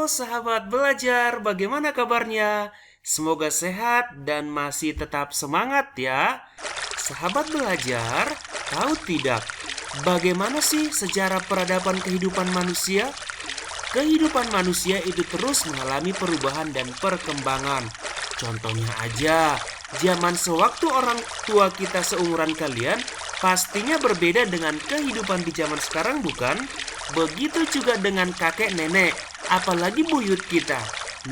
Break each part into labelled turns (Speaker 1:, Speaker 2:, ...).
Speaker 1: sahabat belajar, bagaimana kabarnya? Semoga sehat dan masih tetap semangat ya. Sahabat belajar, tahu tidak bagaimana sih sejarah peradaban kehidupan manusia? Kehidupan manusia itu terus mengalami perubahan dan perkembangan. Contohnya aja, zaman sewaktu orang tua kita seumuran kalian pastinya berbeda dengan kehidupan di zaman sekarang, bukan? Begitu juga dengan kakek nenek, apalagi buyut kita.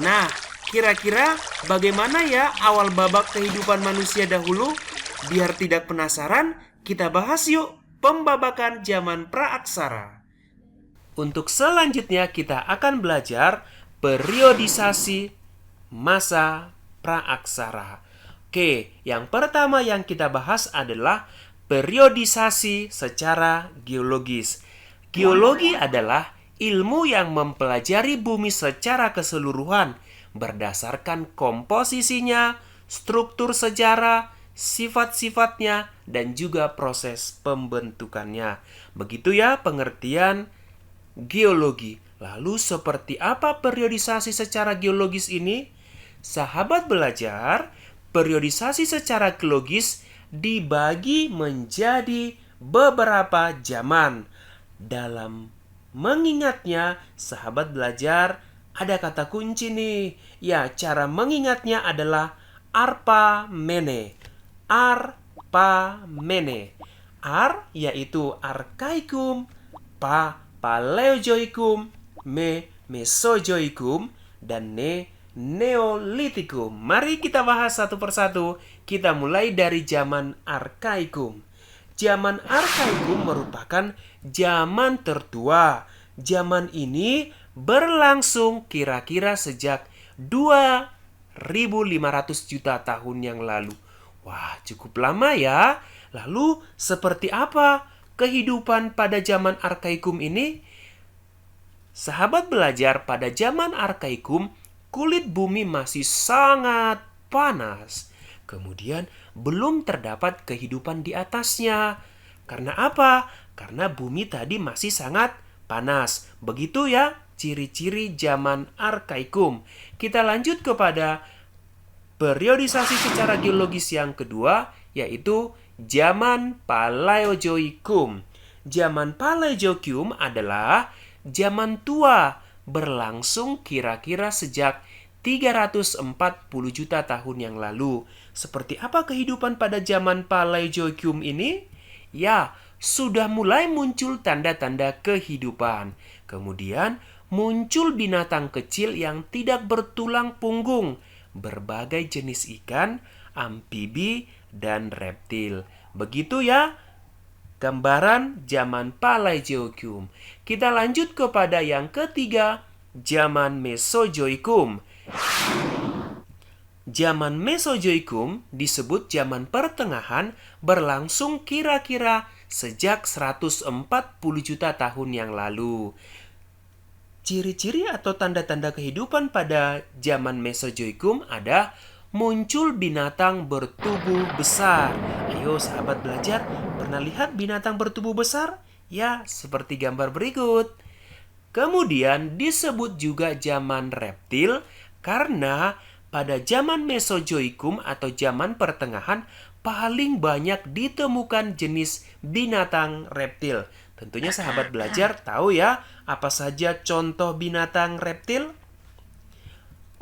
Speaker 1: Nah, kira-kira bagaimana ya awal babak kehidupan manusia dahulu? Biar tidak penasaran, kita bahas yuk pembabakan zaman praaksara. Untuk selanjutnya kita akan belajar periodisasi masa praaksara. Oke, yang pertama yang kita bahas adalah periodisasi secara geologis. Geologi adalah ilmu yang mempelajari bumi secara keseluruhan berdasarkan komposisinya, struktur sejarah, sifat-sifatnya, dan juga proses pembentukannya. Begitu ya pengertian geologi. Lalu seperti apa periodisasi secara geologis ini? Sahabat belajar, periodisasi secara geologis dibagi menjadi beberapa zaman. Dalam mengingatnya, sahabat belajar, ada kata kunci nih. Ya, cara mengingatnya adalah arpamene. Arpamene. Ar yaitu arkaikum, Paleozoikum, Mesozoikum, dan Neolitikum. Mari kita bahas satu persatu. Kita mulai dari zaman Arkaikum. Zaman Arkaikum merupakan zaman tertua. Zaman ini berlangsung kira-kira sejak 2.500 juta tahun yang lalu. Wah, cukup lama ya. Lalu, seperti apa kehidupan pada zaman Arkaikum ini? Sahabat belajar, pada zaman Arkaikum, kulit bumi masih sangat panas. Kemudian belum terdapat kehidupan di atasnya. Karena apa? Karena bumi tadi masih sangat panas. Begitu ya ciri-ciri zaman Arkaikum. Kita lanjut kepada periodisasi secara geologis yang kedua, yaitu zaman Paleozoikum. Zaman Paleozoikum adalah zaman tua, berlangsung kira-kira sejak 340 juta tahun yang lalu. Seperti apa kehidupan pada zaman Paleozoikum ini? Ya, sudah mulai muncul tanda-tanda kehidupan. Kemudian muncul binatang kecil yang tidak bertulang punggung, berbagai jenis ikan, amfibi, dan reptil. Begitu ya gambaran zaman Paleozoikum. Kita lanjut kepada yang ketiga, zaman Mesozoikum. Zaman Mesozoikum disebut zaman pertengahan, berlangsung kira-kira sejak 140 juta tahun yang lalu. Ciri-ciri atau tanda-tanda kehidupan pada zaman Mesozoikum ada muncul binatang bertubuh besar. Ayo sahabat belajar, pernah lihat binatang bertubuh besar? Ya, seperti gambar berikut. Kemudian disebut juga zaman reptil karena pada zaman Mesozoikum atau zaman pertengahan paling banyak ditemukan jenis binatang reptil. Tentunya sahabat belajar tahu ya apa saja contoh binatang reptil?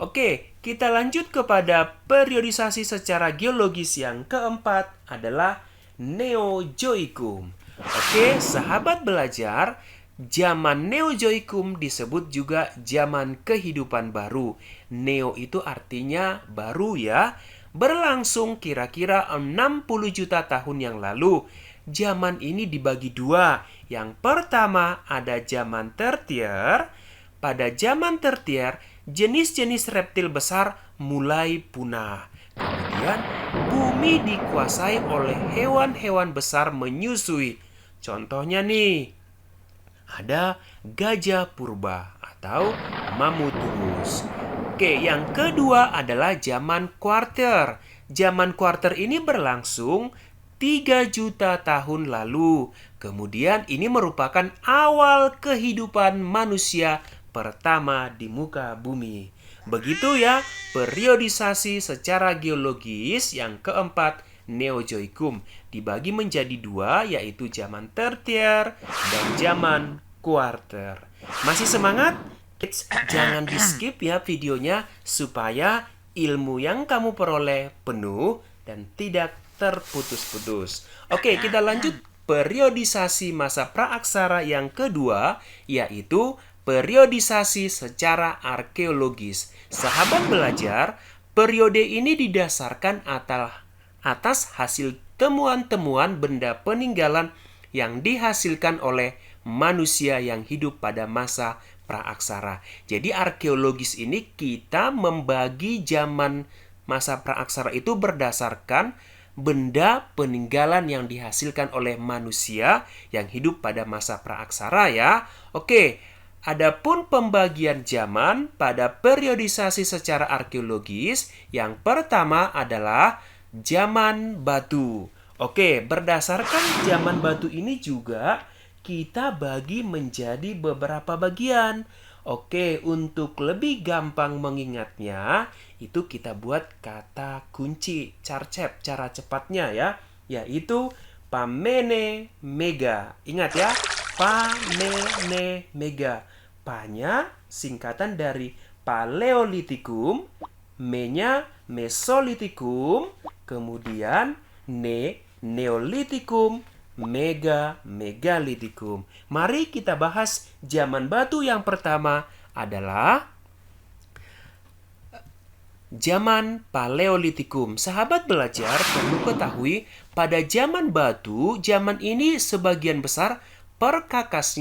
Speaker 1: Oke, kita lanjut kepada periodisasi secara geologis yang keempat adalah Neozoikum. Oke, sahabat belajar, zaman Neozoikum disebut juga zaman kehidupan baru. Neo itu artinya baru ya. Berlangsung kira-kira 60 juta tahun yang lalu. Zaman ini dibagi dua. Yang pertama ada zaman tertier. Pada zaman tertier, jenis-jenis reptil besar mulai punah. Kemudian, bumi dikuasai oleh hewan-hewan besar menyusui. Contohnya nih, ada gajah purba atau Mammuthus. Oke, yang kedua adalah zaman kuarter. Zaman kuarter ini berlangsung 3 juta tahun lalu. Kemudian ini merupakan awal kehidupan manusia pertama di muka bumi. Begitu ya, periodisasi secara geologis yang keempat, Neozoikum, dibagi menjadi dua, yaitu zaman tertier dan zaman kuarter. Masih semangat? Jangan di-skip ya videonya supaya ilmu yang kamu peroleh penuh dan tidak terputus-putus. Oke, kita lanjut periodisasi masa praaksara yang kedua, yaitu periodisasi secara arkeologis. Sahabat belajar, periode ini didasarkan atas hasil temuan-temuan benda peninggalan yang dihasilkan oleh manusia yang hidup pada masa praaksara. Jadi arkeologis ini kita membagi zaman masa praaksara itu berdasarkan benda peninggalan yang dihasilkan oleh manusia yang hidup pada masa praaksara ya. Oke, adapun pembagian zaman pada periodisasi secara arkeologis, yang pertama adalah zaman batu. Oke, berdasarkan zaman batu ini juga kita bagi menjadi beberapa bagian. Oke, untuk lebih gampang mengingatnya, itu kita buat kata kunci, cara cepatnya ya, yaitu Pamene Mega. Ingat ya, Pamene Mega. Pa-nya singkatan dari Paleolitikum, Me-nya Mesolitikum, kemudian Neolitikum, Megalitikum. Mari kita bahas zaman batu yang pertama adalah zaman Paleolitikum. Sahabat belajar perlu ketahui, pada zaman batu, zaman ini sebagian besar perkakas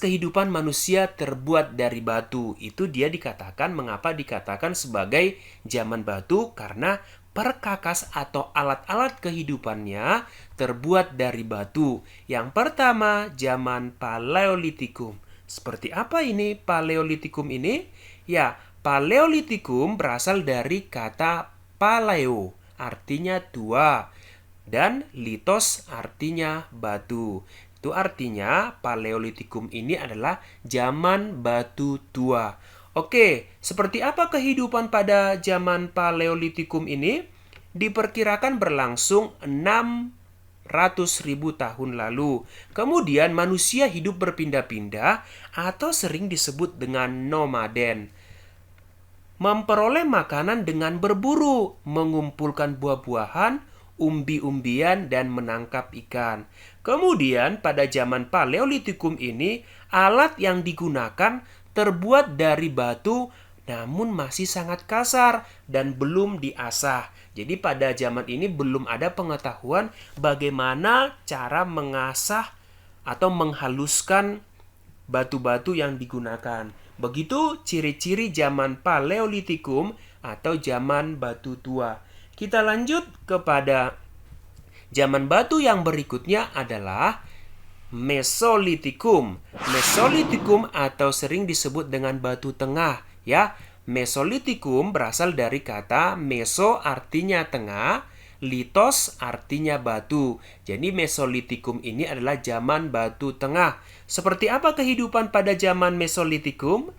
Speaker 1: kehidupan manusia terbuat dari batu. Itu dia dikatakan, mengapa dikatakan sebagai zaman batu? Karena perkakas atau alat-alat kehidupannya terbuat dari batu. Yang pertama, zaman Paleolitikum. Seperti apa ini Paleolitikum ini? Ya, Paleolitikum berasal dari kata paleo, artinya tua, dan litos artinya batu. Itu artinya Paleolitikum ini adalah zaman batu tua. Oke, seperti apa kehidupan pada zaman Paleolitikum ini? Diperkirakan berlangsung 600.000 tahun lalu. Kemudian manusia hidup berpindah-pindah atau sering disebut dengan nomaden. Memperoleh makanan dengan berburu, mengumpulkan buah-buahan, umbi-umbian, dan menangkap ikan. Kemudian pada zaman Paleolitikum ini, alat yang digunakan terbuat dari batu namun masih sangat kasar dan belum diasah. Jadi pada zaman ini belum ada pengetahuan bagaimana cara mengasah atau menghaluskan batu-batu yang digunakan. Begitu ciri-ciri zaman Paleolitikum atau zaman batu tua. Kita lanjut kepada zaman batu yang berikutnya adalah Mesolitikum. Mesolitikum atau sering disebut dengan batu tengah ya. Mesolitikum berasal dari kata meso artinya tengah, litos artinya batu. Jadi Mesolitikum ini adalah zaman batu tengah. Seperti apa kehidupan pada zaman Mesolitikum?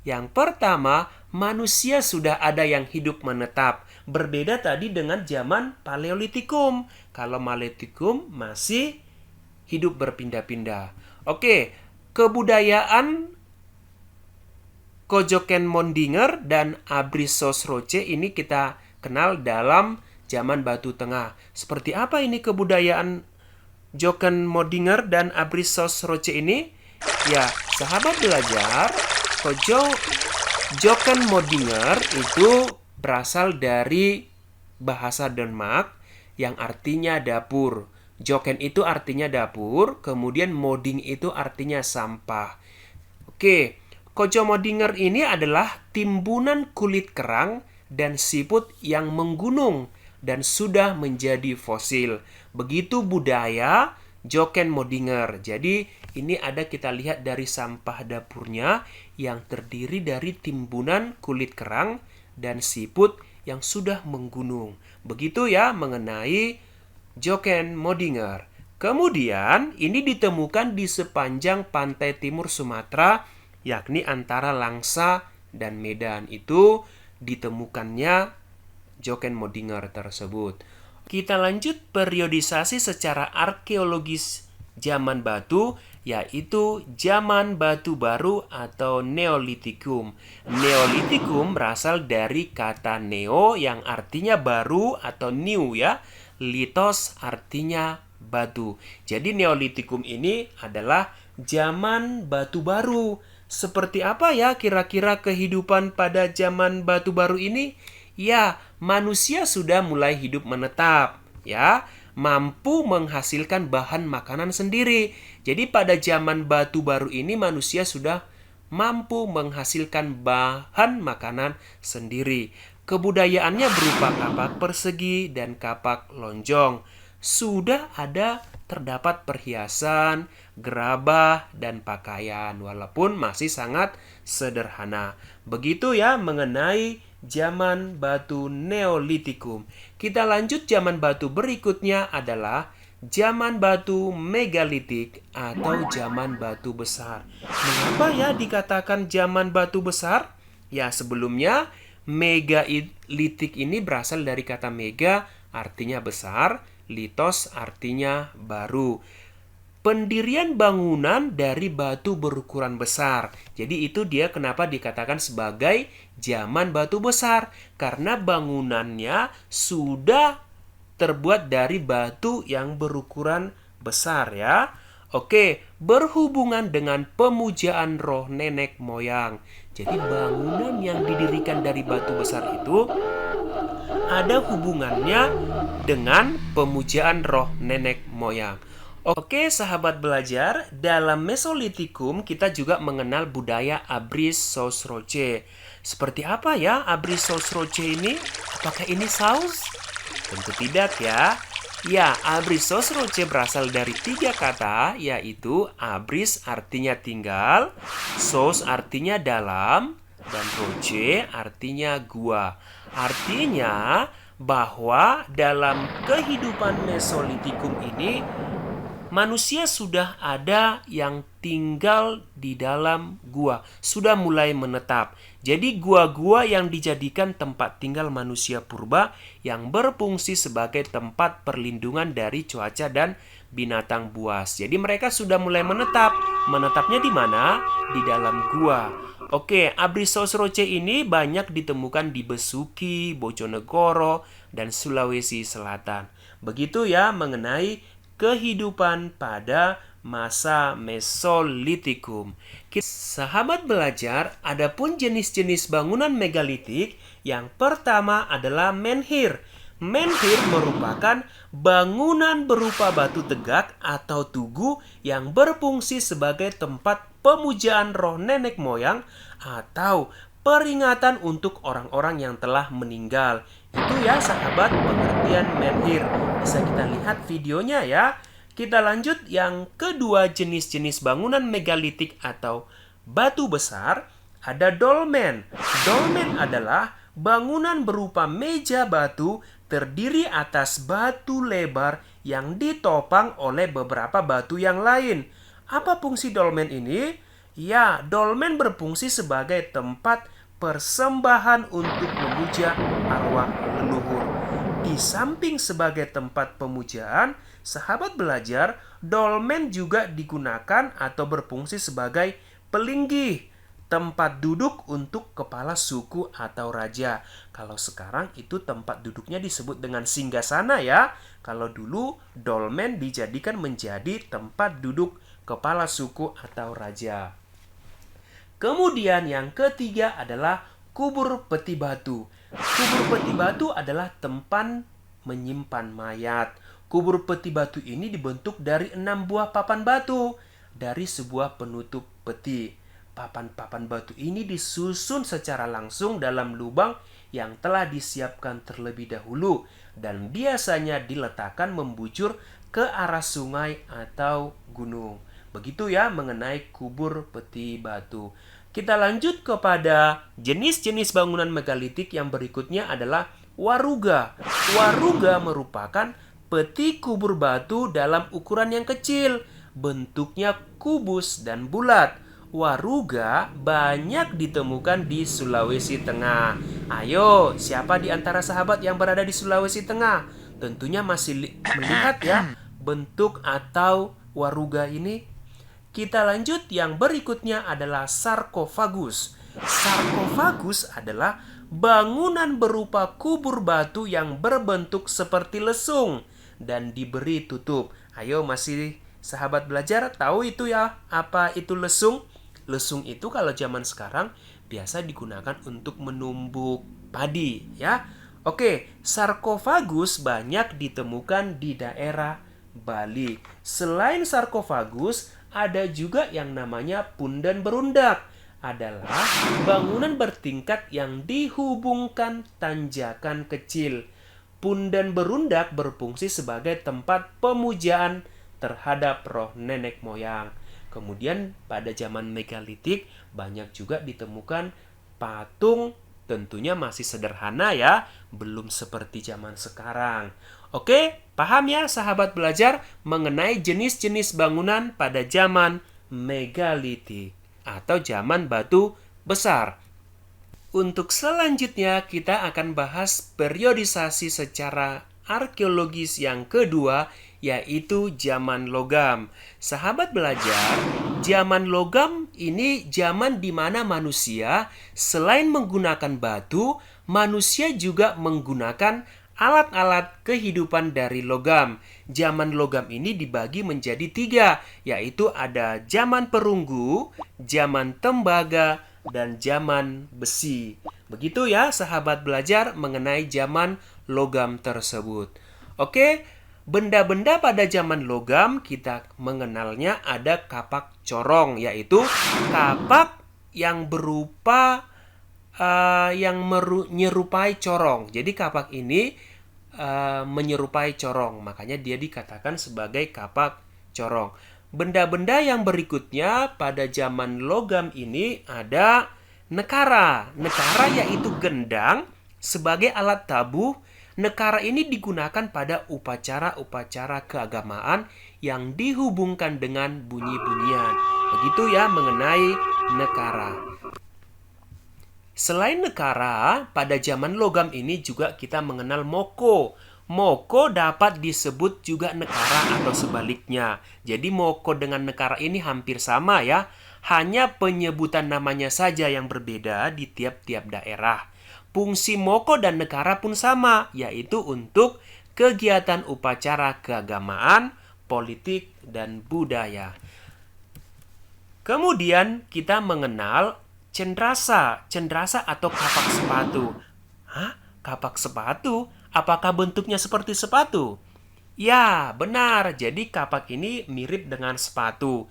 Speaker 1: Yang pertama, manusia sudah ada yang hidup menetap. Berbeda tadi dengan zaman Paleolitikum. Kalau Paleolitikum masih hidup berpindah-pindah. Oke, kebudayaan Kojoken Mondinger dan Abrysosroce ini kita kenal dalam zaman Batu Tengah. Seperti apa ini kebudayaan Joken Mondinger dan Abrysosroce ini? Ya, sahabat belajar, Joken Mondinger itu berasal dari bahasa Denmark yang artinya dapur. Joken itu artinya dapur, kemudian moding itu artinya sampah. Oke, Kojomodinger ini adalah timbunan kulit kerang dan siput yang menggunung dan sudah menjadi fosil. Begitu budaya Joken Modinger. Jadi ini ada kita lihat dari sampah dapurnya yang terdiri dari timbunan kulit kerang dan siput yang sudah menggunung. Begitu ya mengenai Joken Modinger. Kemudian, ini ditemukan di sepanjang pantai timur Sumatera, yakni antara Langsa dan Medan. Itu ditemukannya Joken-Modinger tersebut. Kita lanjut periodisasi secara arkeologis zaman batu, yaitu zaman batu baru atau Neolitikum. Neolitikum berasal dari kata neo yang artinya baru atau new ya. Litos artinya batu. Jadi Neolitikum ini adalah zaman batu baru. Seperti apa ya kira-kira kehidupan pada zaman batu baru ini? Ya, manusia sudah mulai hidup menetap, ya, mampu menghasilkan bahan makanan sendiri. Jadi pada zaman batu baru ini manusia sudah mampu menghasilkan bahan makanan sendiri. Kebudayaannya berupa kapak persegi dan kapak lonjong. Sudah ada terdapat perhiasan, gerabah, dan pakaian walaupun masih sangat sederhana. Begitu ya mengenai zaman batu Neolitikum. Kita lanjut zaman batu berikutnya adalah zaman batu megalitik atau zaman batu besar. Mengapa ya dikatakan zaman batu besar? Ya, sebelumnya megalitik ini berasal dari kata mega artinya besar, litos artinya baru. Pendirian bangunan dari batu berukuran besar. Jadi itu dia kenapa dikatakan sebagai zaman batu besar. Karena bangunannya sudah terbuat dari batu yang berukuran besar ya. Oke, berhubungan dengan pemujaan roh nenek moyang. Jadi bangunan yang didirikan dari batu besar itu ada hubungannya dengan pemujaan roh nenek moyang. Oke, sahabat belajar, dalam Mesolitikum kita juga mengenal budaya Abris Sosroche. Seperti apa ya Abris Sosroche ini? Apakah ini saus? Tentu tidak ya. Ya, Abris Sosroche berasal dari 3 kata, yaitu Abris artinya tinggal, Sos artinya dalam, dan Roche artinya gua. Artinya bahwa dalam kehidupan Mesolitikum ini manusia sudah ada yang tinggal di dalam gua, sudah mulai menetap. Jadi gua-gua yang dijadikan tempat tinggal manusia purba yang berfungsi sebagai tempat perlindungan dari cuaca dan binatang buas. Jadi mereka sudah mulai menetap. Menetapnya di mana? Di dalam gua. Oke, Abris Sosroche ini banyak ditemukan di Besuki, Bojonegoro, dan Sulawesi Selatan. Begitu ya mengenai kehidupan pada masa Mesolitikum. Sahabat belajar, adapun jenis-jenis bangunan megalitik, yang pertama adalah menhir. Menhir merupakan bangunan berupa batu tegak atau tugu yang berfungsi sebagai tempat pemujaan roh nenek moyang atau peringatan untuk orang-orang yang telah meninggal. Itu ya sahabat pengertian menhir. Bisa kita lihat videonya ya. Kita lanjut yang kedua jenis-jenis bangunan megalitik atau batu besar. Ada dolmen. Dolmen adalah bangunan berupa meja batu terdiri atas batu lebar yang ditopang oleh beberapa batu yang lain. Apa fungsi dolmen ini? Ya, dolmen berfungsi sebagai tempat persembahan untuk memuja arwah leluhur. Di samping sebagai tempat pemujaan, sahabat belajar, dolmen juga digunakan atau berfungsi sebagai pelinggih, tempat duduk untuk kepala suku atau raja. Kalau sekarang itu tempat duduknya disebut dengan singgasana ya. Kalau dulu dolmen dijadikan menjadi tempat duduk kepala suku atau raja. Kemudian yang ketiga adalah kubur peti batu. Kubur peti batu adalah tempat menyimpan mayat. Kubur peti batu ini dibentuk dari 6 buah papan batu dari sebuah penutup peti. Papan-papan batu ini disusun secara langsung dalam lubang yang telah disiapkan terlebih dahulu dan biasanya diletakkan membujur ke arah sungai atau gunung. Begitu ya mengenai kubur peti batu. Kita lanjut kepada jenis-jenis bangunan megalitik yang berikutnya adalah waruga. Waruga merupakan peti kubur batu dalam ukuran yang kecil, bentuknya kubus dan bulat. Waruga banyak ditemukan di Sulawesi Tengah. Ayo, siapa di antara sahabat yang berada di Sulawesi Tengah? Tentunya masih melihat ya bentuk atau waruga ini. Kita lanjut, yang berikutnya adalah sarkofagus. Sarkofagus adalah bangunan berupa kubur batu yang berbentuk seperti lesung dan diberi tutup. Ayo, masih sahabat belajar tahu itu ya apa itu lesung? Lesung itu kalau zaman sekarang biasa digunakan untuk menumbuk padi ya. Oke, sarkofagus banyak ditemukan di daerah Bali. Selain sarkofagus, ada juga yang namanya pundan berundak. Adalah bangunan bertingkat yang dihubungkan tanjakan kecil. Pundan berundak berfungsi sebagai tempat pemujaan terhadap roh nenek moyang. Kemudian pada zaman megalitik banyak juga ditemukan patung, tentunya masih sederhana ya, belum seperti zaman sekarang. Oke, paham ya sahabat belajar mengenai jenis-jenis bangunan pada zaman megalitik atau zaman batu besar. Untuk selanjutnya kita akan bahas periodisasi secara arkeologis yang kedua, yaitu zaman logam. Sahabat belajar, zaman logam ini zaman di mana manusia selain menggunakan batu, manusia juga menggunakan alat-alat kehidupan dari logam. Zaman logam ini dibagi menjadi 3, yaitu ada zaman perunggu, zaman tembaga, dan zaman besi. Begitu ya sahabat belajar mengenai zaman logam tersebut. Oke, benda-benda pada zaman logam kita mengenalnya ada kapak corong, yaitu kapak yang berupa menyerupai corong. Jadi kapak ini menyerupai corong, makanya dia dikatakan sebagai kapak corong. Benda-benda yang berikutnya pada zaman logam ini ada nekara. Nekara yaitu gendang sebagai alat tabuh. Nekara ini digunakan pada upacara-upacara keagamaan yang dihubungkan dengan bunyi-bunyian. Begitu ya mengenai nekara. Selain nekara, pada zaman logam ini juga kita mengenal moko. Moko dapat disebut juga nekara atau sebaliknya. Jadi moko dengan nekara ini hampir sama ya. Hanya penyebutan namanya saja yang berbeda di tiap-tiap daerah. Fungsi moko dan nekara pun sama, yaitu untuk kegiatan upacara keagamaan, politik, dan budaya. Kemudian kita mengenal cendrasa. Cendrasa atau kapak sepatu. Hah? Kapak sepatu? Apakah bentuknya seperti sepatu? Ya, benar. Jadi kapak ini mirip dengan sepatu.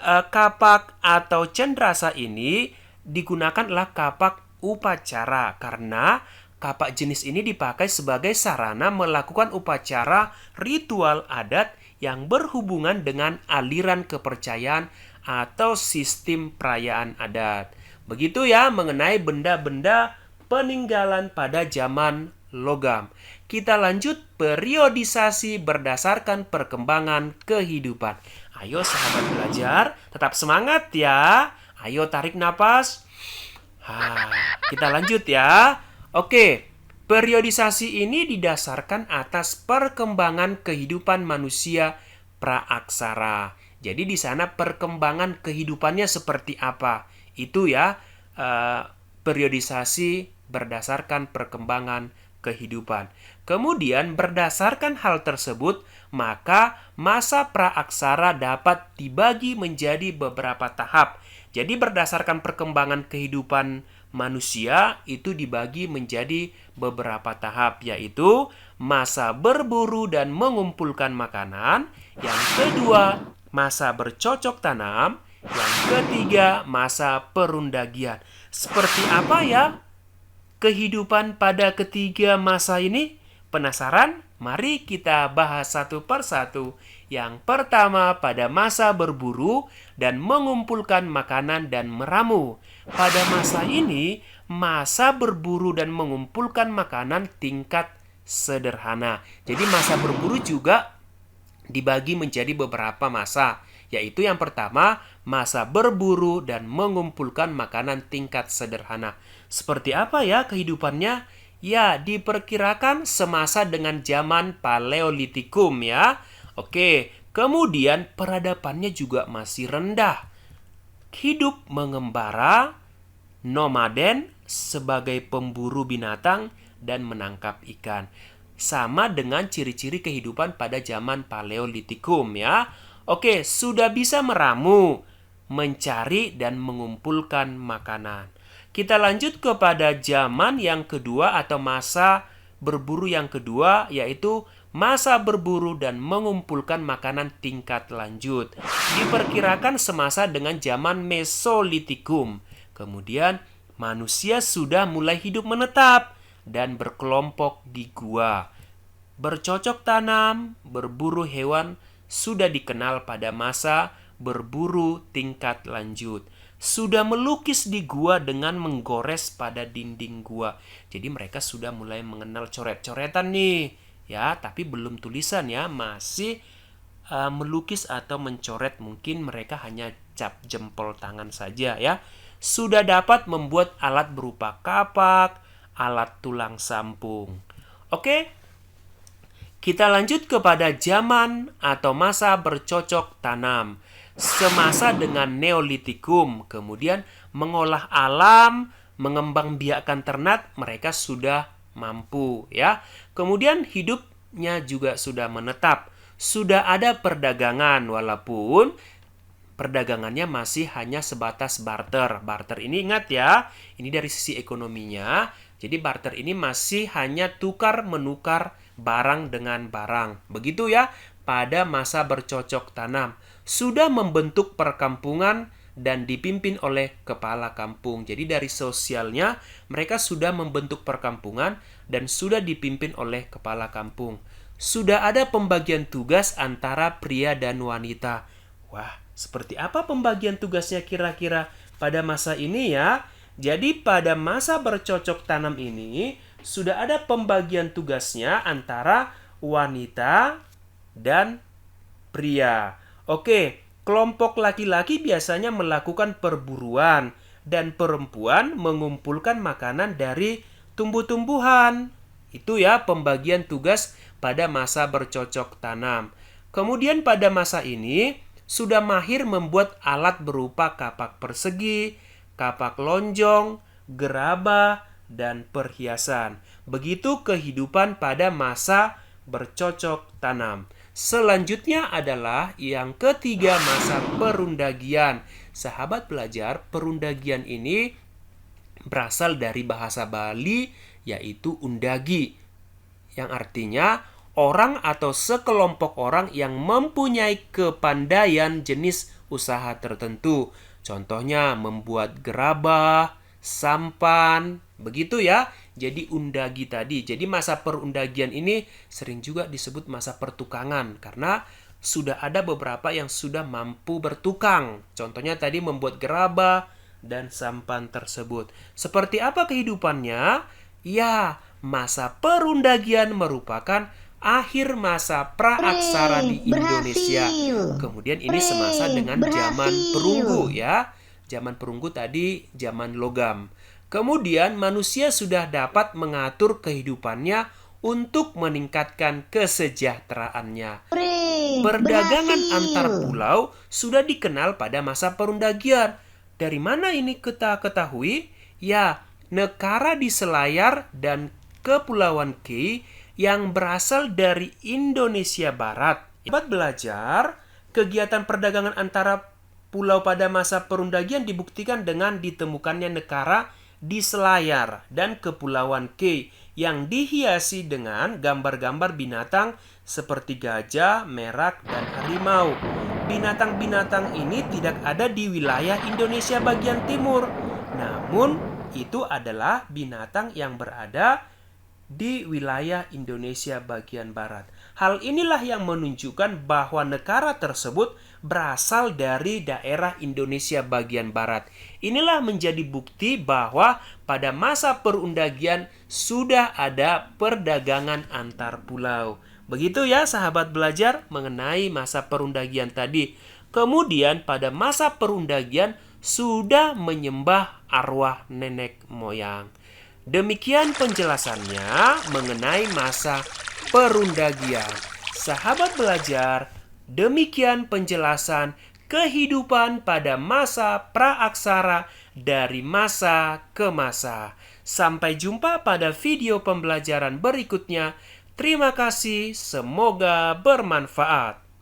Speaker 1: Kapak atau cendrasa ini digunakanlah kapak upacara karena kapak jenis ini dipakai sebagai sarana melakukan upacara ritual adat yang berhubungan dengan aliran kepercayaan atau sistem perayaan adat. Begitu ya mengenai benda-benda peninggalan pada zaman logam. Kita lanjut periodisasi berdasarkan perkembangan kehidupan. Ayo sahabat belajar, tetap semangat ya. Ayo tarik napas. Kita lanjut ya. Oke, periodisasi ini didasarkan atas perkembangan kehidupan manusia praaksara. Jadi di sana perkembangan kehidupannya seperti apa? Itu ya, periodisasi berdasarkan perkembangan kehidupan. Kemudian berdasarkan hal tersebut, maka masa praaksara dapat dibagi menjadi beberapa tahap. Jadi berdasarkan perkembangan kehidupan manusia itu dibagi menjadi beberapa tahap, yaitu masa berburu dan mengumpulkan makanan, yang kedua masa bercocok tanam, yang ketiga masa perundagian. Seperti apa ya kehidupan pada ketiga masa ini? Penasaran? Mari kita bahas satu persatu. Yang pertama pada masa berburu dan mengumpulkan makanan dan meramu. Pada masa ini, masa berburu dan mengumpulkan makanan tingkat sederhana. Jadi masa berburu juga dibagi menjadi beberapa masa, yaitu yang pertama, masa berburu dan mengumpulkan makanan tingkat sederhana. Seperti apa ya kehidupannya? Ya, diperkirakan semasa dengan zaman Paleolitikum ya. Oke, kemudian peradabannya juga masih rendah. Hidup mengembara, nomaden sebagai pemburu binatang dan menangkap ikan. Sama dengan ciri-ciri kehidupan pada zaman Paleolitikum ya. Oke, sudah bisa meramu, mencari dan mengumpulkan makanan. Kita lanjut kepada zaman yang kedua atau masa berburu yang kedua, yaitu masa berburu dan mengumpulkan makanan tingkat lanjut. Diperkirakan semasa dengan zaman Mesolitikum. Kemudian manusia sudah mulai hidup menetap dan berkelompok di gua. Bercocok tanam, berburu hewan sudah dikenal pada masa berburu tingkat lanjut. Sudah melukis di gua dengan menggores pada dinding gua. Jadi mereka sudah mulai mengenal coret-coretan nih. Ya, tapi belum tulisan ya, masih melukis atau mencoret, mungkin mereka hanya cap jempol tangan saja ya. Sudah dapat membuat alat berupa kapak, alat tulang sampung. Oke, kita lanjut kepada zaman atau masa bercocok tanam. Semasa dengan Neolitikum, kemudian mengolah alam, mengembangbiakkan ternak, mereka sudah mampu ya. Kemudian hidupnya juga sudah menetap. Sudah ada perdagangan walaupun perdagangannya masih hanya sebatas barter. Barter ini ingat ya, ini dari sisi ekonominya. Jadi barter ini masih hanya tukar menukar barang dengan barang. Begitu ya pada masa bercocok tanam. Sudah membentuk perkampungan dan dipimpin oleh kepala kampung. Jadi dari sosialnya mereka sudah membentuk perkampungan dan sudah dipimpin oleh kepala kampung. Sudah ada pembagian tugas antara pria dan wanita. Wah, seperti apa pembagian tugasnya kira-kira pada masa ini ya? Jadi pada masa bercocok tanam ini sudah ada pembagian tugasnya antara wanita dan pria. Oke, kelompok laki-laki biasanya melakukan perburuan dan perempuan mengumpulkan makanan dari tumbuh-tumbuhan. Itu ya pembagian tugas pada masa bercocok tanam. Kemudian pada masa ini sudah mahir membuat alat berupa kapak persegi, kapak lonjong, gerabah, dan perhiasan. Begitu kehidupan pada masa bercocok tanam. Selanjutnya adalah yang ketiga, masa perundagian. Sahabat pelajar, perundagian ini berasal dari bahasa Bali yaitu undagi, yang artinya orang atau sekelompok orang yang mempunyai kepandaian jenis usaha tertentu. Contohnya membuat gerabah, sampan, begitu ya. Jadi undagi tadi. Jadi masa perundagian ini sering juga disebut masa pertukangan karena sudah ada beberapa yang sudah mampu bertukang. Contohnya tadi membuat gerabah dan sampan tersebut. Seperti apa kehidupannya? Ya, masa perundagian merupakan akhir masa praaksara di Indonesia. Kemudian ini semasa dengan zaman perunggu ya. Zaman perunggu tadi zaman logam. Kemudian manusia sudah dapat mengatur kehidupannya untuk meningkatkan kesejahteraannya. Perdagangan antar pulau sudah dikenal pada masa perundagian. Dari mana ini kita ketahui? Ya, negara di Selayar dan Kepulauan Kei yang berasal dari Indonesia Barat. Dapat belajar, kegiatan perdagangan antara pulau pada masa perundagian dibuktikan dengan ditemukannya negara di Selayar dan Kepulauan Kei yang dihiasi dengan gambar-gambar binatang seperti gajah, merak, dan harimau. Binatang-binatang ini tidak ada di wilayah Indonesia bagian timur. Namun, itu adalah binatang yang berada di wilayah Indonesia bagian barat. Hal inilah yang menunjukkan bahwa negara tersebut berasal dari daerah Indonesia bagian barat. Inilah menjadi bukti bahwa pada masa perundagian sudah ada perdagangan antar pulau. Begitu ya sahabat belajar mengenai masa perundagian tadi. Kemudian pada masa perundagian sudah menyembah arwah nenek moyang. Demikian penjelasannya mengenai masa perundagian. Sahabat belajar, demikian penjelasan kehidupan pada masa praaksara dari masa ke masa. Sampai jumpa pada video pembelajaran berikutnya. Terima kasih, semoga bermanfaat.